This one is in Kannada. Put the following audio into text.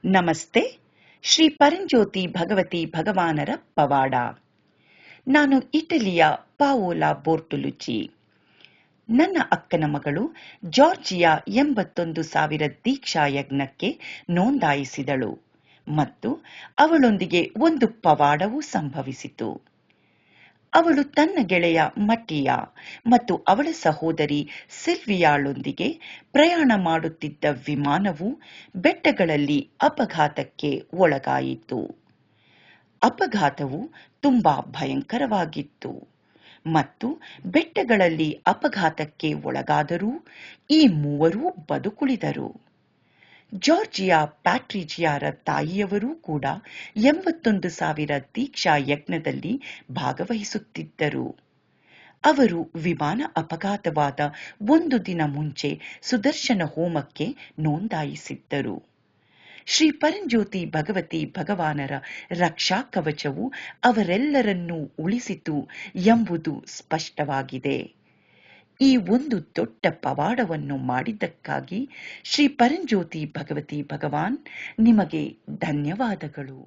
ನಮಸ್ತೆ. ಶ್ರೀ ಪರಂಜ್ಯೋತಿ ಭಗವತಿ ಭಗವಾನರ ಪವಾಡ. ನಾನು ಇಟಲಿಯ ಪಾವೋಲಾ ಬೋರ್ಟುಲುಚಿ. ನನ್ನ ಅಕ್ಕನ ಮಗಳು ಜಾರ್ಜಿಯಾ 81,000 ದೀಕ್ಷಾ ಯಜ್ಞಕ್ಕೆ ನೋಂದಾಯಿಸಿದಳು ಮತ್ತು ಅವಳೊಂದಿಗೆ ಒಂದು ಪವಾಡವೂ ಸಂಭವಿಸಿತು. ಅವಳು ತನ್ನ ಗೆಳೆಯ ಮಟ್ಟಿಯಾ ಮತ್ತು ಅವಳ ಸಹೋದರಿ ಸಿಲ್ವಿಯಾಳೊಂದಿಗೆ ಪ್ರಯಾಣ ಮಾಡುತ್ತಿದ್ದ ವಿಮಾನವು ಬೆಟ್ಟಗಳಲ್ಲಿ ಅಪಘಾತಕ್ಕೆ ಒಳಗಾಯಿತು. ಅಪಘಾತವು ತುಂಬಾ ಭಯಂಕರವಾಗಿತ್ತು ಮತ್ತು ಬೆಟ್ಟಗಳಲ್ಲಿ ಅಪಘಾತಕ್ಕೆ ಒಳಗಾದರೂ ಈ ಮೂವರೂ ಬದುಕುಳಿದರು. ಜಾರ್ಜಿಯಾ ಪ್ಯಾಟ್ರಿಜಿಯಾರ ತಾಯಿಯವರೂ ಕೂಡ 81,000 ದೀಕ್ಷಾ ಯಜ್ಞದಲ್ಲಿ ಭಾಗವಹಿಸುತ್ತಿದ್ದರು. ಅವರು ವಿಮಾನ ಅಪಘಾತವಾದ ಒಂದು ದಿನ ಮುಂಚೆ ಸುದರ್ಶನ ಹೋಮಕ್ಕೆ ನೋಂದಾಯಿಸಿದ್ದರು. ಶ್ರೀ ಪರಂಜ್ಯೋತಿ ಭಗವತಿ ಭಗವಾನರ ರಕ್ಷಾ ಕವಚವು ಅವರೆಲ್ಲರನ್ನೂ ಉಳಿಸಿತು ಎಂಬುದು ಸ್ಪಷ್ಟವಾಗಿದೆ. ಈ ಒಂದು ದೊಡ್ಡ ಪವಾಡವನ್ನು ಮಾಡಿದ್ದಕ್ಕಾಗಿ ಶ್ರೀ ಪರಂಜ್ಯೋತಿ ಭಗವತಿ ಭಗವಾನ್ ನಿಮಗೆ ಧನ್ಯವಾದಗಳು.